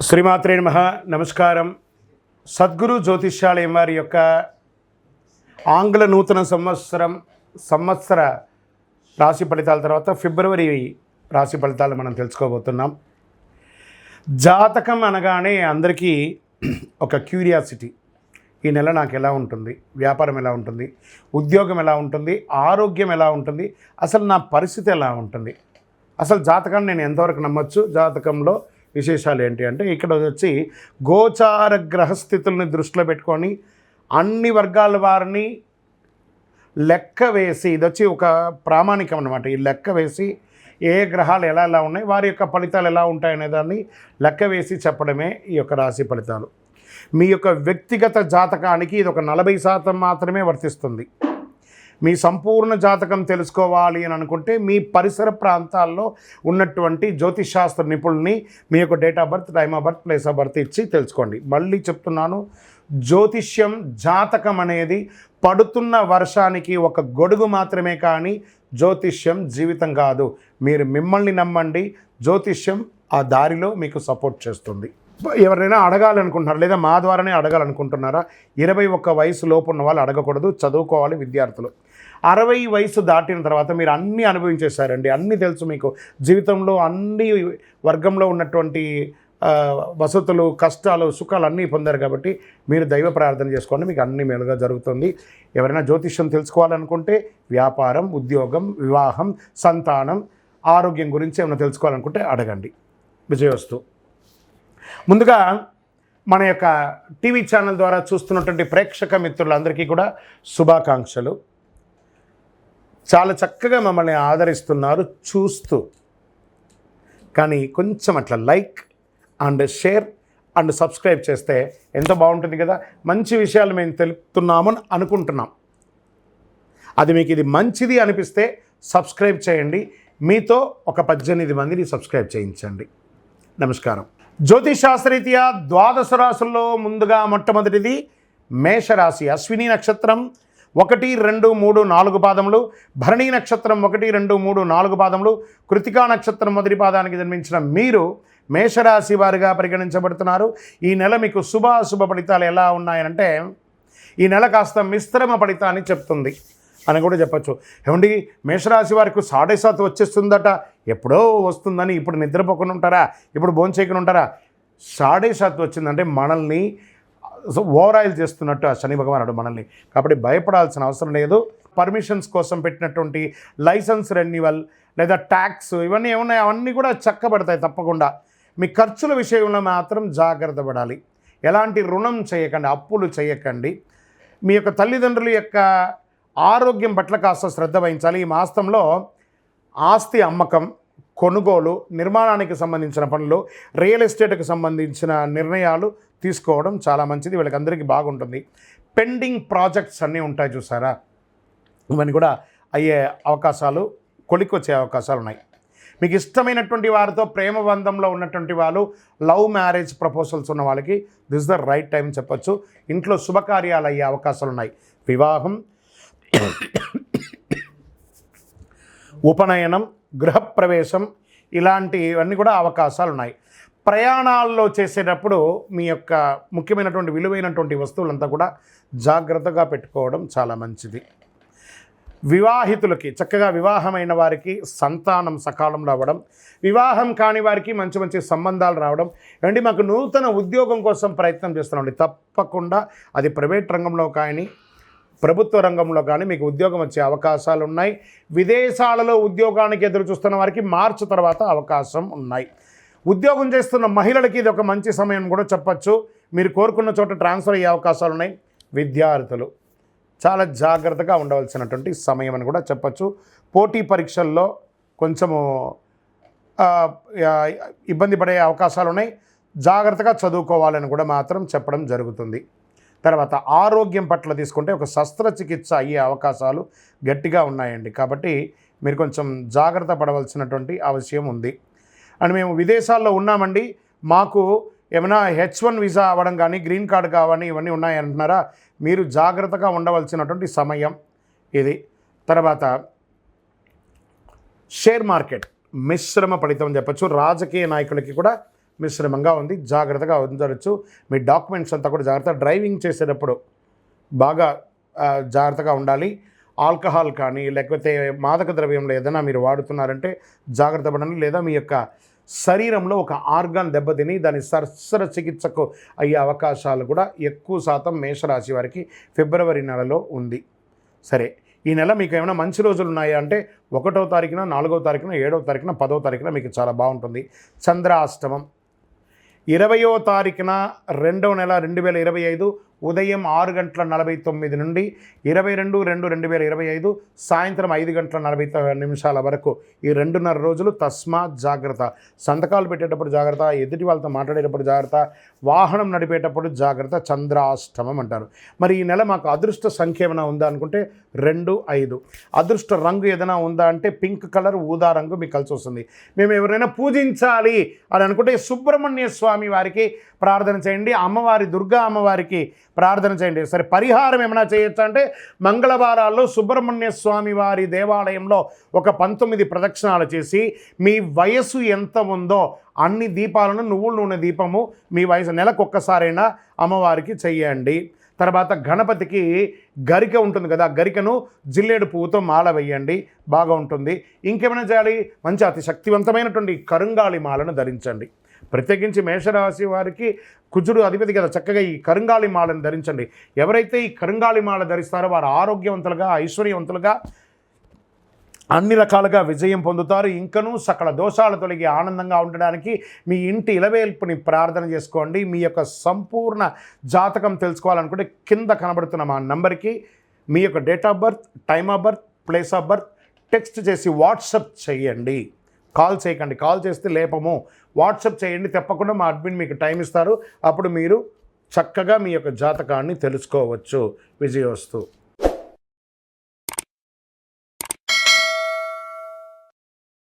శ్రీమాత్రే నమః. నమస్కారం. సద్గురు జ్యోతిష్యాలయం వారి యొక్క ఆంగ్ల నూతన సంవత్సర రాశి ఫలితాల తర్వాత ఫిబ్రవరి రాశి ఫలితాలు మనం తెలుసుకోబోతున్నాం. జాతకం అనగానే అందరికీ ఒక క్యూరియాసిటీ. ఈ నెల నాకు ఎలా ఉంటుంది, వ్యాపారం ఎలా ఉంటుంది, ఉద్యోగం ఎలా ఉంటుంది, ఆరోగ్యం ఎలా ఉంటుంది, అసలు నా పరిస్థితి ఎలా ఉంటుంది, అసలు జాతకాన్ని నేను ఎంతవరకు నమ్మొచ్చు, జాతకంలో విశేషాలు ఏంటి అంటే ఇక్కడ వచ్చి గోచార గ్రహస్థితుల్ని దృష్టిలో పెట్టుకొని అన్ని వర్గాల వారిని లెక్క వేసి, ఇది వచ్చి ఒక ప్రామాణికం అన్నమాట. ఈ లెక్క వేసి ఏ గ్రహాలు ఎలా ఎలా ఉన్నాయి, వారి యొక్క ఫలితాలు ఎలా ఉంటాయనే దాన్ని లెక్క వేసి చెప్పడమే ఈ యొక్క రాశి ఫలితాలు. మీ యొక్క వ్యక్తిగత జాతకానికి ఇది ఒక 40% మాత్రమే వర్తిస్తుంది. మీ సంపూర్ణ జాతకం తెలుసుకోవాలి అని అనుకుంటే మీ పరిసర ప్రాంతాల్లో ఉన్నటువంటి జ్యోతిషాస్త్ర నిపుణుల్ని మీ యొక్క date of birth, time of birth, place of birth ఇచ్చి తెలుసుకోండి. మళ్ళీ చెప్తున్నాను, జ్యోతిష్యం, జాతకం అనేది పడుతున్న వర్షానికి ఒక గొడుగు మాత్రమే, కానీ జ్యోతిష్యం జీవితం కాదు. మీరు మిమ్మల్ని నమ్మండి, జ్యోతిష్యం ఆ దారిలో మీకు సపోర్ట్ చేస్తుంది. ఎవరైనా అడగాలనుకుంటున్నారా, లేదా మా ద్వారానే అడగాలనుకుంటున్నారా? 21 వయసు లోపు ఉన్న వాళ్ళు అడగకూడదు, చదువుకోవాలి విద్యార్థులు. 60 వయసు దాటిన తర్వాత మీరు అన్నీ అనుభవించేశారండి, అన్నీ తెలుసు మీకు. జీవితంలో అన్ని వర్గంలో ఉన్నటువంటి వసతులు, కష్టాలు, సుఖాలు అన్నీ పొందారు కాబట్టి మీరు దైవ ప్రార్థన చేసుకోండి, మీకు అన్ని మేలుగా జరుగుతుంది. ఎవరైనా జ్యోతిష్యం తెలుసుకోవాలనుకుంటే వ్యాపారం, ఉద్యోగం, వివాహం, సంతానం, ఆరోగ్యం గురించి ఏమైనా తెలుసుకోవాలనుకుంటే అడగండి. విజయోస్తు. ముందుగా మన యొక్క టీవీ ఛానల్ ద్వారా చూస్తున్నటువంటి ప్రేక్షక మిత్రులందరికీ కూడా శుభాకాంక్షలు. చాలా చక్కగా మమ్మల్ని ఆదరిస్తున్నారు చూస్తూ, కానీ కొంచెం అట్లా like and share and subscribe చేస్తే ఎంత బాగుంటుంది కదా. మంచి విషయాలు మేము తెలుపుతున్నామని అనుకుంటున్నాం. అది మీకు ఇది మంచిది అనిపిస్తే సబ్స్క్రైబ్ చేయండి. మీతో ఒక 18 మందిని సబ్స్క్రైబ్ చేయించండి. నమస్కారం. జ్యోతిషాస్త్రరీత్యా 12 రాశుల్లో ముందుగా మొట్టమొదటిది మేషరాశి. అశ్విని నక్షత్రం 1, 2, 3, 4 పాదములు, భరణీ నక్షత్రం 1, 2, 3, 4 పాదములు, కృతికా నక్షత్రం మొదటి పాదానికి జన్మించిన మీరు మేషరాశి వారిగా పరిగణించబడుతున్నారు. ఈ నెల మీకు శుభాశుభ ఫలితాలు ఎలా ఉన్నాయనంటే, ఈ నెల కాస్త మిశ్రమ ఫలితాన్ని చెప్తుంది అని కూడా చెప్పచ్చు. ఏమండి, మేషరాశి వారికి 7.5 వచ్చేస్తుందట, ఎప్పుడో వస్తుందని ఇప్పుడు నిద్రపోకుండా ఉంటారా, ఇప్పుడు భోంచేయకుండా ఉంటారా? 7.5 వచ్చిందంటే మనల్ని ఓవరాయిల్ చేస్తున్నట్టు ఆ శని భగవానుడు మనల్ని. కాబట్టి భయపడాల్సిన అవసరం లేదు. పర్మిషన్స్ కోసం పెట్టినటువంటి లైసెన్స్ రెన్యువల్ లేదా ట్యాక్స్ ఇవన్నీ ఏమున్నాయి, అవన్నీ కూడా చక్కబడతాయి తప్పకుండా. మీ ఖర్చుల విషయంలో మాత్రం జాగ్రత్త పడాలి. ఎలాంటి రుణం చేయకండి, అప్పులు చేయకండి. మీ యొక్క తల్లిదండ్రుల యొక్క ఆరోగ్యం పట్ల కాస్త శ్రద్ధ వహించాలి. ఈ మాసంలో ఆస్తి అమ్మకం, కొనుగోలు, నిర్మాణానికి సంబంధించిన పనులు, రియల్ ఎస్టేట్కి సంబంధించిన నిర్ణయాలు తీసుకోవడం చాలా మంచిది. వీళ్ళకందరికీ బాగుంటుంది. పెండింగ్ ప్రాజెక్ట్స్ అన్నీ ఉంటాయి చూసారా, ఇవన్నీ కూడా అయ్యే అవకాశాలు, కొలికొచ్చే అవకాశాలు ఉన్నాయి. మీకు ఇష్టమైనటువంటి వారితో ప్రేమ బంధంలో ఉన్నటువంటి వాళ్ళు, లవ్ మ్యారేజ్ ప్రపోజల్స్ ఉన్న వాళ్ళకి దిస్ ద రైట్ టైం చెప్పచ్చు. ఇంట్లో శుభకార్యాలు అయ్యే అవకాశాలు ఉన్నాయి. వివాహం, ఉపనయనం, గృహప్రవేశం ఇలాంటివన్నీ కూడా అవకాశాలు ఉన్నాయి. ప్రయాణాల్లో చేసేటప్పుడు మీ యొక్క ముఖ్యమైనటువంటి విలువైనటువంటి వస్తువులంతా కూడా జాగ్రత్తగా పెట్టుకోవడం చాలా మంచిది. వివాహితులకి, చక్కగా వివాహమైన వారికి సంతానం సకాలంలో అవ్వడం, వివాహం కాని వారికి మంచి మంచి సంబంధాలు రావడం. ఏమండి, మాకు నూతన ఉద్యోగం కోసం ప్రయత్నం చేస్తున్నామండి, తప్పకుండా అది ప్రైవేట్ రంగంలో కానీ ప్రభుత్వ రంగంలో కానీ మీకు ఉద్యోగం వచ్చే అవకాశాలు ఉన్నాయి. విదేశాలలో ఉద్యోగానికి ఎదురు చూస్తున్న వారికి మార్చి తర్వాత అవకాశం ఉన్నాయి. ఉద్యోగం చేస్తున్న మహిళలకి ఇది ఒక మంచి సమయం కూడా చెప్పచ్చు. మీరు కోరుకున్న చోట ట్రాన్స్ఫర్ అయ్యే అవకాశాలు ఉన్నాయి. విద్యార్థులు చాలా జాగ్రత్తగా ఉండవలసినటువంటి సమయం అని కూడా చెప్పచ్చు. పోటీ పరీక్షల్లో కొంచెము ఇబ్బంది పడే అవకాశాలు ఉన్నాయి. జాగ్రత్తగా చదువుకోవాలని కూడా మాత్రం చెప్పడం జరుగుతుంది. తర్వాత ఆరోగ్యం పట్ల తీసుకుంటే ఒక శస్త్రచికిత్స అయ్యే అవకాశాలు గట్టిగా ఉన్నాయండి. కాబట్టి మీరు కొంచెం జాగ్రత్త పడవలసినటువంటి అవసరం ఉంది. అండ్ మేము విదేశాల్లో ఉన్నామండి, మాకు ఏమైనా H1 వీసా అవ్వడం కానీ, గ్రీన్ కార్డు కావాలి, ఇవన్నీ ఉన్నాయంటున్నారా? మీరు జాగ్రత్తగా ఉండవలసినటువంటి సమయం ఇది. తర్వాత షేర్ మార్కెట్ మిశ్రమ ఫలితం చెప్పచ్చు. రాజకీయ నాయకులకి కూడా మిశ్రమంగా ఉంది, జాగ్రత్తగా ఉండవచ్చు. మీ డాక్యుమెంట్స్ అంతా కూడా జాగ్రత్త. డ్రైవింగ్ చేసేటప్పుడు బాగా జాగ్రత్తగా ఉండాలి. ఆల్కహాల్ కానీ లేకపోతే మాదక ద్రవ్యంలో ఏదైనా మీరు వాడుతున్నారంటే జాగ్రత్త పడండి. లేదా మీ యొక్క శరీరంలో ఒక ఆర్గాన్ దెబ్బతిని దాని శస్త్ర చికిత్సకు అయ్యే అవకాశాలు కూడా ఎక్కువ శాతం మేషరాశి వారికి ఫిబ్రవరి నెలలో ఉంది. సరే, ఈ నెల మీకు ఏమైనా మంచి రోజులు ఉన్నాయా అంటే 1వ తారీఖున, 4వ తారీఖున, 7వ తారీఖున, 10వ తారీఖున మీకు చాలా బాగుంటుంది. చంద్రాష్టమం 20వ తారీఖున 2వ నెల 2025 ఉదయం 6:49 నుండి 22/2/2025 సాయంత్రం 5:49 వరకు ఈ 2.5 రోజులు తస్మాత్ జాగ్రత్త. సంతకాలు పెట్టేటప్పుడు జాగ్రత్త, ఎదుటి వాళ్ళతో మాట్లాడేటప్పుడు జాగ్రత్త, వాహనం నడిపేటప్పుడు జాగ్రత్త. చంద్రాష్టమం అంటారు. మరి ఈ నెల మాకు అదృష్ట సంఖ్య ఏమైనా ఉందా అనుకుంటే 2, 5. అదృష్ట రంగు ఏదైనా ఉందా అంటే పింక్ కలర్, ఊదా రంగు మీకు కలిసి వస్తుంది. మేము ఎవరైనా పూజించాలి అని అనుకుంటే సుబ్రహ్మణ్య స్వామి వారికి ప్రార్థన చేయండి, అమ్మవారి దుర్గా అమ్మవారికి ప్రార్థన చేయండి. సరే, పరిహారం ఏమైనా చేయొచ్చు అంటే మంగళవారాల్లో సుబ్రహ్మణ్య స్వామి వారి దేవాలయంలో ఒక 19 ప్రదక్షిణాలు చేసి మీ వయసు ఎంత ఉందో అన్ని దీపాలను, నువ్వుల నూనె దీపము మీ వయసు నెలకొక్కసారైనా అమ్మవారికి చెయ్యండి. తర్వాత గణపతికి గరిక ఉంటుంది కదా, గరికను జిల్లేడు పువ్వుతో మాల వేయండి, బాగా ఉంటుంది. ఇంకేమైనా చేయాలి, మంచి అతి శక్తివంతమైనటువంటి కరుంగాళి మాలను ధరించండి. ప్రత్యేకించి మేషరాశి వారికి కుజుడు అధిపతి కదా, చక్కగా ఈ కరుంగాళి మాలను ధరించండి. ఎవరైతే ఈ కరుంగాళి మాల ధరిస్తారో వారు ఆరోగ్యవంతులుగా, ఐశ్వర్యవంతులుగా, అన్ని రకాలుగా విజయం పొందుతారు. ఇంకనూ సకల దోషాలు తొలగి ఆనందంగా ఉండడానికి మీ ఇంటి ఇలవేల్పుని ప్రార్థన చేసుకోండి. మీ యొక్క సంపూర్ణ జాతకం తెలుసుకోవాలనుకుంటే కింద కనబడుతున్న మా నంబర్కి మీ యొక్క date of birth, time of birth, place of birth text చేసి వాట్సప్ చేయండి. కాల్ చేయకండి, కాల్ చేస్తే లేపము. వాట్సప్ చేయండి, తప్పకుండా మా అడ్మిన్ మీకు టైం ఇస్తారు. అప్పుడు మీరు చక్కగా మీ యొక్క జాతకాన్ని తెలుసుకోవచ్చు. విజయోస్తు.